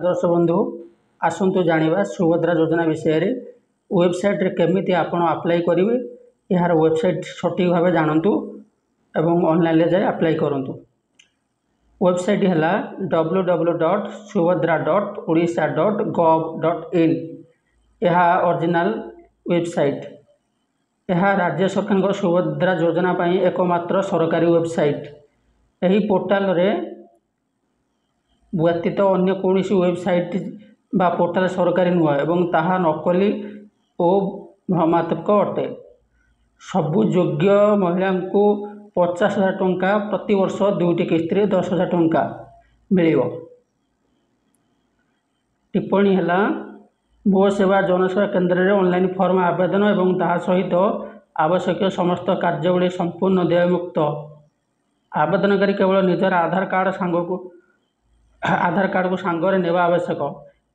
दर्शक बंधु आसतु जानिबा सुभद्रा योजना विषय में वेबसाइट रे केमिति आपण अप्लाई करेंगे यार वेबसाइट सठिक भाव जानतु एवं ऑनलाइन जाए अप्लाई करंतु। वेबसाइट है www.subhadra.odisha.gov.in। यह ओरिजिनल वेबसाइट। यह राज्य सरकार सुभद्रा योजना एकमात्र सरकारी वेबसाइट। यही पोर्टाल रे व्यतीत अन्य कौन वेबसाइट बा पोर्टाल सरकारी नुह एवं ताहा नकली और भ्रमात्मक अटे। सबु योग्य महिला को 50,000 टंका प्रति वर्ष 2टी किस्ती 10,000 टंका मिल। टिप्पणी है मो सेवा जनसेवा केन्द्र में ऑनलाइन फॉर्म आवेदन एवं ताहा सहित आवश्यक समस्त कार्यावली संपूर्ण देयमुक्त। आवेदनकारी केवल निजर आधार कार्ड को सांगरे नेवा आवश्यक।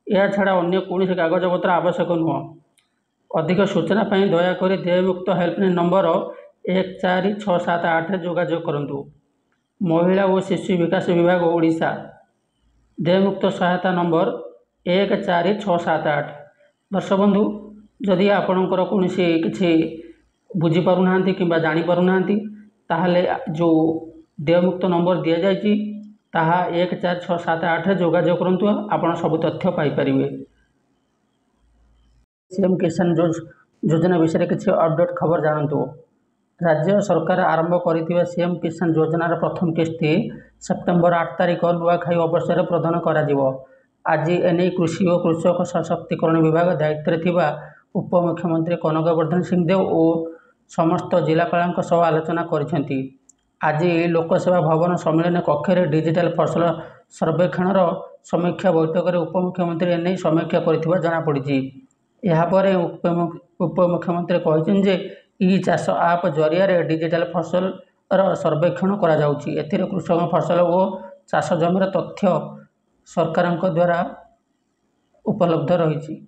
यह छाड़ा अन्य कौन कागजपत्र आवश्यक नुह। अधिक सूचना दयाकोरी देयमुक्त हेल्पलाइन नंबर 14678 जोगाजोग करंतु। महिला और शिशु विकास विभाग ओडिशा देयमुक्त सहायता नंबर 14678। दर्शक बंधु जदि आपणकर कौन किसी बुझीपारना कि जानीपारना ताहले जो देयमुक्त नंबर दि जाएगी ताहा 14678 जोगाजोग करंतु। आपण सब तथ्य पाइपर। सीएम किसान योजना विषय में किसी अपडेट खबर जानतु। राज्य सरकार आरंभ कर सीएम किसान योजनार प्रथम किस्ती सेप्टेम्बर 8 तारिख नुआखाई अवसर प्रदान कर। आज एने कृषि और कृषक सशक्तिकरण विभाग दायित्व थिबा उपमुख्यमंत्री कनकवर्धन सिंहदेव और समस्त जिलापाल सह आलोचना करिसेंती। आज लोकसेवा भवन सम्मेलन कक्ष डिजिटल फसल सर्वेक्षण समीक्षा बैठक में उपमुख्यमंत्री एने समीक्षा कर जमापड़ी। यापर उपमुख्यमंत्री कहते ई चाष आप जरिया डिजिटल फसल सर्वेक्षण करा जाउची। एथिरे कृषक फसल और चाष जमीर तथ्य सरकार द्वारा उपलब्ध रही।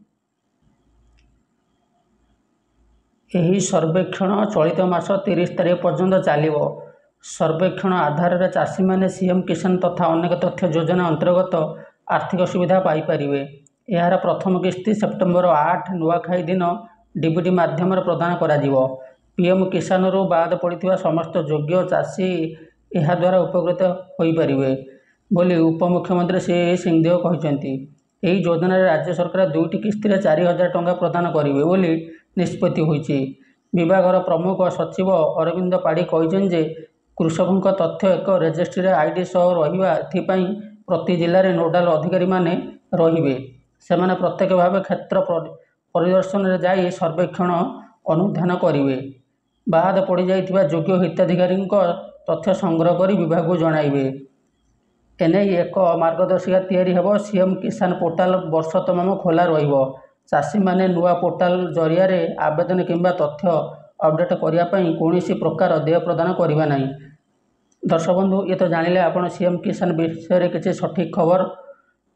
यही सर्वेक्षण चलित मास 30 तारीख पर्यंत चलिबो। सर्वेक्षण आधार में चाषी मैंने सीएम किसान तथा अनेक तथ्य योजना अंतर्गत आर्थिक सुविधा पाइपर। यार प्रथम किस्ती सेप्टेम्बर 8 नुआखाई दिन डीबीटी माध्यम प्रदान करा जिवो। पीएम किसान रू बाद पड़ता समस्त योग्य चाषी यह द्वारा उपकृत हो पारे बोली उपमुख्यमंत्री श्री सिंहदेव कहते। यही योजना राज्य सरकार 2टी किस्ती 4,000 टंका प्रदान करेंगे बोली निष्पत्ति होईची। विभागर प्रमुख सचिव अरविंद पाढ़ी कहते कृषकों तथ्य एक रेजिस्ट्री आईडी सह रहा प्रति जिले में नोडाल अधिकारी माने रहिबे। सेमाने प्रत्येक भाव क्षेत्र परिदर्शन में जाई सर्वेक्षण अनुधान करेंगे। बाद पड़ जाइथिबा योग्य हिताधिकारी तथ्य संग्रह कर विभाग को जणाइबे। एने एक मार्गदर्शिका तैयारी हेबो। सीएम किसान पोर्टाल वर्ष तमाम खोला रहिबो। चाषी माने नुआ पोर्टाल जरिया आवेदन किंबा तथ्य अपडेट करने कौन प्रकार देय प्रदान करवा नहीं। दर्शक बंधु ये तो जानिले आपण सीएम किसान विषय में किसी सठिक खबर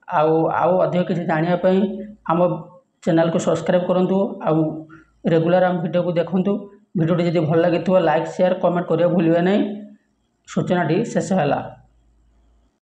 आउ अधिक किसी जानापी आम चैनल को सब्सक्राइब करूँ। आउ रेगुलर आम वीडियो को देखूँ। वीडियो जब भल लगी लाइक शेयर कमेंट करने भूलिए नहीं। सूचनाटी शेष है।